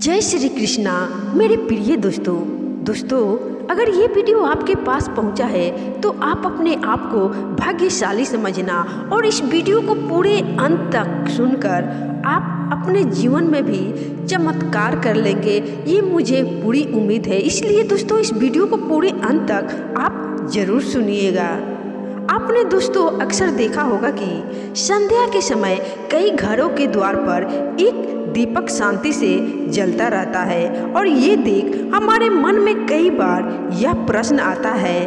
जय श्री कृष्णा मेरे प्रिय दोस्तों, अगर ये वीडियो आपके पास पहुंचा है तो आप अपने आप को भाग्यशाली समझना और इस वीडियो को पूरे अंत तक सुनकर आप अपने जीवन में भी चमत्कार कर लेंगे, ये मुझे पूरी उम्मीद है। इसलिए दोस्तों इस वीडियो को पूरे अंत तक आप जरूर सुनिएगा। आपने दोस्तों अक्सर देखा होगा कि संध्या के समय कई घरों के द्वार पर एक दीपक शांति से जलता रहता है और ये देख हमारे मन में कई बार यह प्रश्न आता है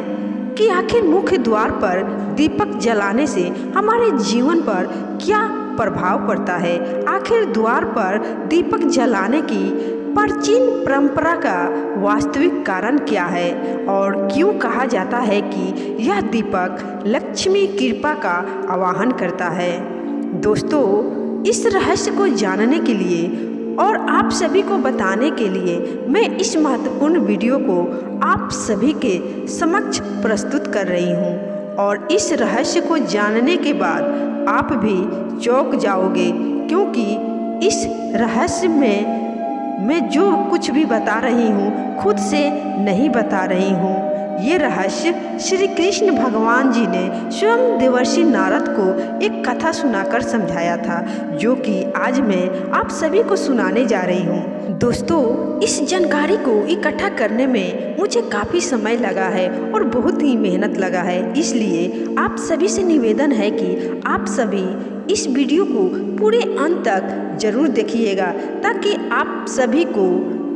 कि आखिर मुख्य द्वार पर दीपक जलाने से हमारे जीवन पर क्या प्रभाव पड़ता है। आखिर द्वार पर दीपक जलाने की प्राचीन परंपरा का वास्तविक कारण क्या है और क्यों कहा जाता है कि यह दीपक लक्ष्मी कृपा का आवाहन करता है। दोस्तों इस रहस्य को जानने के लिए और आप सभी को बताने के लिए मैं इस महत्वपूर्ण वीडियो को आप सभी के समक्ष प्रस्तुत कर रही हूँ और इस रहस्य को जानने के बाद आप भी चौंक जाओगे, क्योंकि इस रहस्य में मैं जो कुछ भी बता रही हूँ खुद से नहीं बता रही हूँ। ये रहस्य श्री कृष्ण भगवान जी ने स्वयं देवर्षि नारद को एक कथा सुनाकर समझाया था, जो कि आज मैं आप सभी को सुनाने जा रही हूँ। दोस्तों इस जानकारी को इकट्ठा करने में मुझे काफ़ी समय लगा है और बहुत ही मेहनत लगा है, इसलिए आप सभी से निवेदन है कि आप सभी इस वीडियो को पूरे अंत तक जरूर देखिएगा ताकि आप सभी को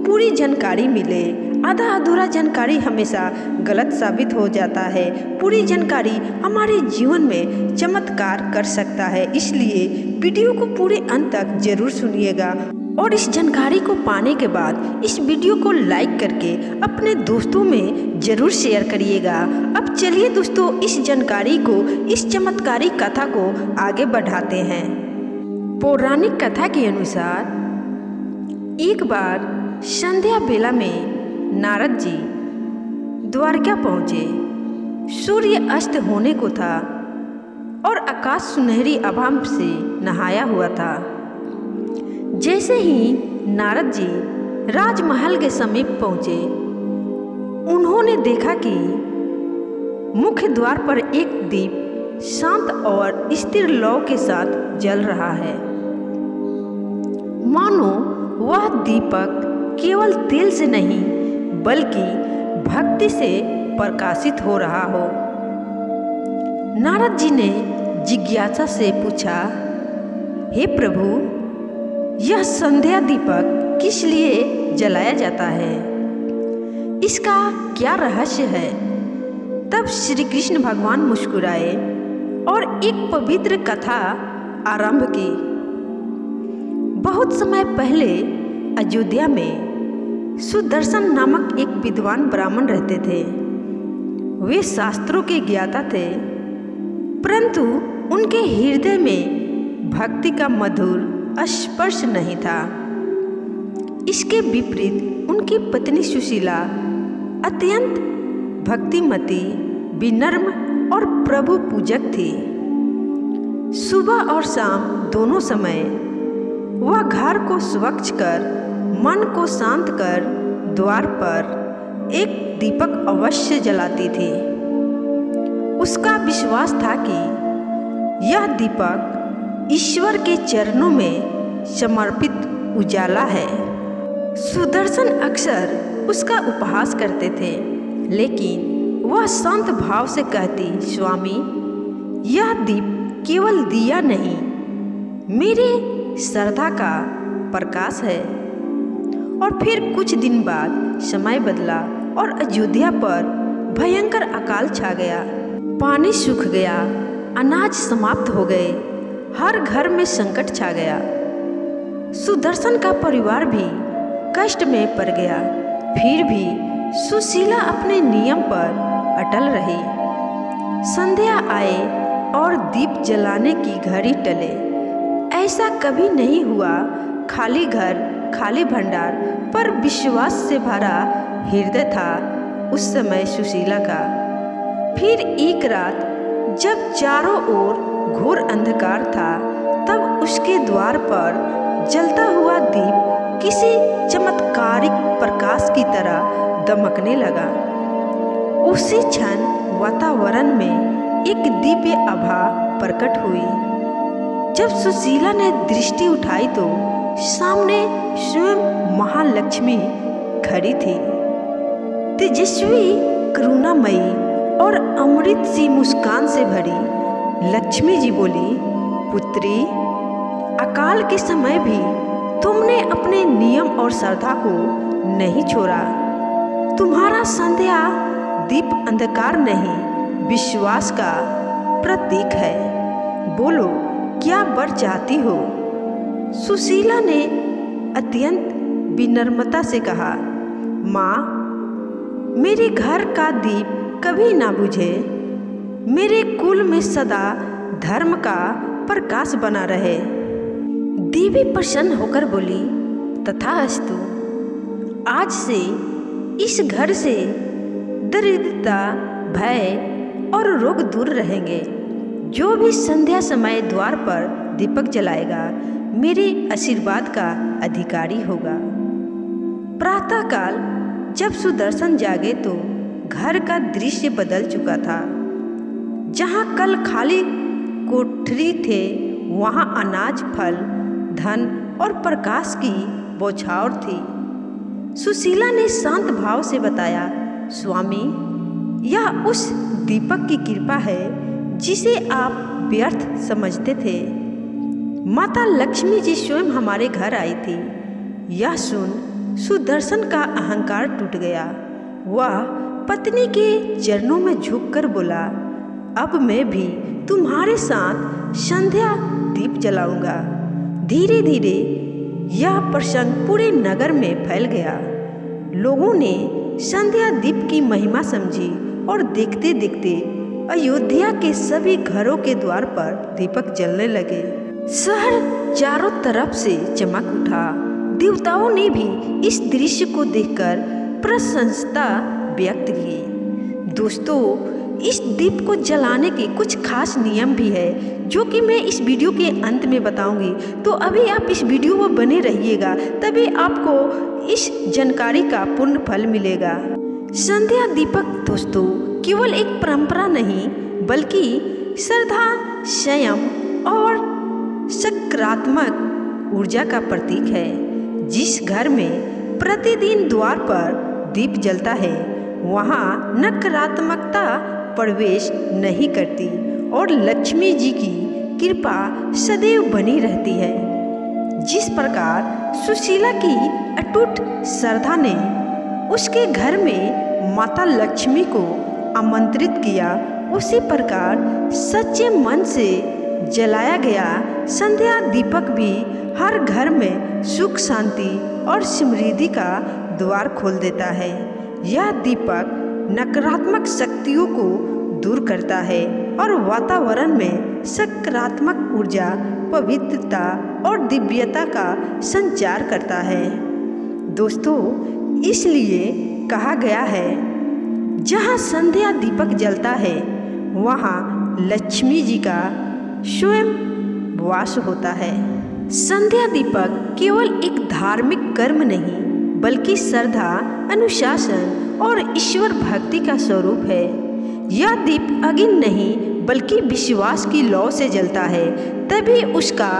पूरी जानकारी मिले। आधा अधूरा जानकारी हमेशा गलत साबित हो जाता है। पूरी जानकारी हमारे जीवन में चमत्कार कर सकता है, इसलिए वीडियो को पूरे अंत तक जरूर सुनिएगा और इस जानकारी को पाने के बाद इस वीडियो को लाइक करके अपने दोस्तों में जरूर शेयर करिएगा। अब चलिए दोस्तों इस जानकारी को, इस चमत्कारी कथा को आगे बढ़ाते हैं। पौराणिक कथा के अनुसार एक बार संध्या बेला में नारद जी द्वारका पहुँचे। सूर्य अस्त होने को था और आकाश सुनहरी आभा से नहाया हुआ था। जैसे ही नारद जी राजमहल के समीप पहुँचे, उन्होंने देखा कि मुख्य द्वार पर एक दीप शांत और स्थिर लौ के साथ जल रहा है, मानो वह दीपक केवल तेल से नहीं बल्कि भक्ति से प्रकाशित हो रहा हो। नारद जी ने जिज्ञासा से पूछा, हे प्रभु, यह संध्या दीपक किस लिए जलाया जाता है? इसका क्या रहस्य है? तब श्री कृष्ण भगवान मुस्कुराए और एक पवित्र कथा आरंभ की। बहुत समय पहले अयोध्या में सुदर्शन नामक एक विद्वान ब्राह्मण रहते थे। वे शास्त्रों के ज्ञाता थे, परंतु उनके हृदय में भक्ति का मधुर स्पर्श नहीं था। इसके विपरीत उनकी पत्नी सुशीला अत्यंत भक्तिमती, विनम्र और प्रभु पूजक थी। सुबह और शाम दोनों समय वह घर को स्वच्छ कर, मन को शांत कर द्वार पर एक दीपक अवश्य जलाती थी। उसका विश्वास था कि यह दीपक ईश्वर के चरणों में समर्पित उजाला है। सुदर्शन अक्सर उसका उपहास करते थे, लेकिन वह शांत भाव से कहती, स्वामी, यह दीप केवल दिया नहीं, मेरे श्रद्धा का प्रकाश है। और फिर कुछ दिन बाद समय बदला और अयोध्या पर भयंकर अकाल छा गया। पानी सूख गया, अनाज समाप्त हो गए, हर घर में संकट छा गया। सुदर्शन का परिवार भी कष्ट में पड़ गया। फिर भी सुशीला अपने नियम पर अटल रही। संध्या आए और दीप जलाने की घड़ी टले। ऐसा कभी नहीं हुआ। खाली घर, खाली भंडार, पर विश्वास से भरा हृदय था उस समय सुशीला का। फिर एक रात जब चारों ओर घोर अंधकार था, तब उसके द्वार पर जलता हुआ दीप किसी चमत्कारिक प्रकाश की तरह दमकने लगा। उसी क्षण वातावरण में एक दिव्य आभा प्रकट हुई। जब सुशीला ने दृष्टि उठाई तो सामने स्वयं महालक्ष्मी खड़ी थी। तेजस्वी, करुणामयी और अमृत सी मुस्कान से भरी लक्ष्मी जी बोली, पुत्री, अकाल के समय भी तुमने अपने नियम और श्रद्धा को नहीं छोड़ा। तुम्हारा संध्या दीप अंधकार नहीं, विश्वास का प्रतीक है। बोलो, क्या वर चाहती हो? सुशीला ने अत्यंत विनम्रता से कहा, माँ, मेरे घर का दीप कभी ना बुझे, मेरे कुल में सदा धर्म का प्रकाश बना रहे। देवी प्रसन्न होकर बोली, तथास्तु। आज से इस घर से दरिद्रता, भय और रोग दूर रहेंगे। जो भी संध्या समय द्वार पर दीपक जलाएगा मेरे आशीर्वाद का अधिकारी होगा। प्रातःकाल जब सुदर्शन जागे तो घर का दृश्य बदल चुका था। जहाँ कल खाली कोठरी थे, वहाँ अनाज, फल, धन और प्रकाश की बौछार थी। सुशीला ने शांत भाव से बताया, स्वामी, यह उस दीपक की कृपा है जिसे आप व्यर्थ समझते थे। माता लक्ष्मी जी स्वयं हमारे घर आई थी। यह सुन सुदर्शन का अहंकार टूट गया। वह पत्नी के चरणों में झुककर बोला, अब मैं भी तुम्हारे साथ संध्या दीप जलाऊंगा। धीरे धीरे यह प्रसंग पूरे नगर में फैल गया। लोगों ने संध्या दीप की महिमा समझी और देखते देखते अयोध्या के सभी घरों के द्वार पर दीपक जलने लगे। शहर चारों तरफ से चमक उठा। देवताओं ने भी इस दृश्य को देखकर प्रशंसा व्यक्त की। दोस्तों, इस दीप को जलाने के कुछ खास नियम भी है जो कि मैं इस वीडियो के अंत में बताऊंगी। तो अभी आप इस वीडियो में बने रहिएगा, तभी आपको इस जानकारी का पूर्ण फल मिलेगा। संध्या दीपक दोस्तों केवल एक परंपरा नहीं, बल्कि श्रद्धा, संयम और सकारात्मक ऊर्जा का प्रतीक है। जिस घर में प्रतिदिन द्वार पर दीप जलता है, वहाँ नकारात्मकता प्रवेश नहीं करती और लक्ष्मी जी की कृपा सदैव बनी रहती है। जिस प्रकार सुशीला की अटूट श्रद्धा ने उसके घर में माता लक्ष्मी को आमंत्रित किया, उसी प्रकार सच्चे मन से जलाया गया संध्या दीपक भी हर घर में सुख, शांति और समृद्धि का द्वार खोल देता है। यह दीपक नकारात्मक शक्तियों को दूर करता है और वातावरण में सकारात्मक ऊर्जा, पवित्रता और दिव्यता का संचार करता है। दोस्तों, इसलिए कहा गया है, जहाँ संध्या दीपक जलता है वहाँ लक्ष्मी जी का स्वयं वास होता है। संध्या दीपक केवल एक धार्मिक कर्म नहीं, बल्कि श्रद्धा, अनुशासन और ईश्वर भक्ति का स्वरूप है। यह दीप अग्नि नहीं, बल्कि विश्वास की लौ से जलता है, तभी उसका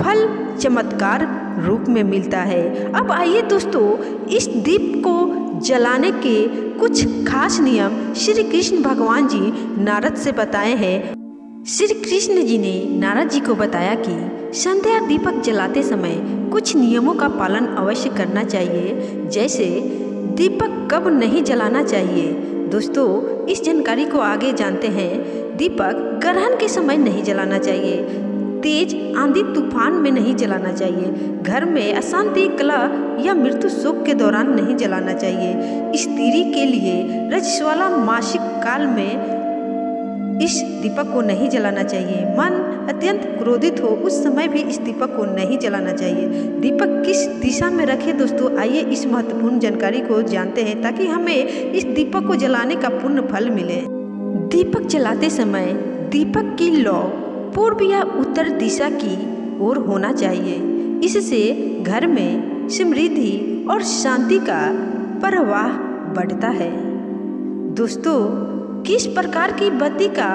फल चमत्कार रूप में मिलता है। अब आइए दोस्तों, इस दीप को जलाने के कुछ खास नियम श्री कृष्ण भगवान जी नारद से बताए हैं। श्री कृष्ण जी ने नारद जी को बताया कि संध्या दीपक जलाते समय कुछ नियमों का पालन अवश्य करना चाहिए, जैसे दीपक कब नहीं जलाना चाहिए। दोस्तों, इस जानकारी को आगे जानते हैं। दीपक ग्रहण के समय नहीं जलाना चाहिए, तेज आंधी तूफान में नहीं जलाना चाहिए, घर में अशांति, कलह या मृत्यु शोक के दौरान नहीं जलाना चाहिए। स्त्री के लिए रजस्वला मासिक काल में इस दीपक को नहीं जलाना चाहिए। मन अत्यंत क्रोधित हो उस समय भी इस दीपक को नहीं जलाना चाहिए। दीपक किस दिशा में रखें दोस्तों, आइए इस महत्वपूर्ण जानकारी को जानते हैं ताकि हमें इस दीपक को जलाने का पूर्ण फल मिले। दीपक जलाते समय दीपक की लौ पूर्व या उत्तर दिशा की ओर होना चाहिए। इससे घर में में समृद्धि और शांति का प्रवाह बढ़ता है। दोस्तों, किस प्रकार की बत्ती का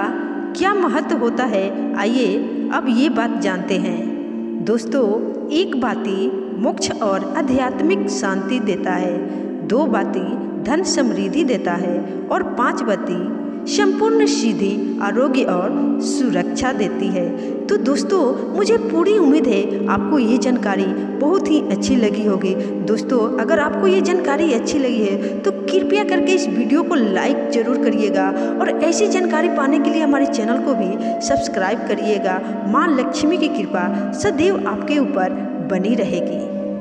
क्या महत्व होता है, आइए अब ये बात जानते हैं। दोस्तों, एक बाती मोक्ष और आध्यात्मिक शांति देता है, 2 बाती धन समृद्धि देता है और 5 बाती संपूर्ण सिद्धि, आरोग्य और सुरक्षा देती है। तो दोस्तों, मुझे पूरी उम्मीद है आपको ये जानकारी बहुत ही अच्छी लगी होगी। दोस्तों, अगर आपको ये जानकारी अच्छी लगी है तो कृपया करके इस वीडियो को लाइक जरूर करिएगा और ऐसी जानकारी पाने के लिए हमारे चैनल को भी सब्सक्राइब करिएगा। माँ लक्ष्मी की कृपा सदैव आपके ऊपर बनी रहेगी।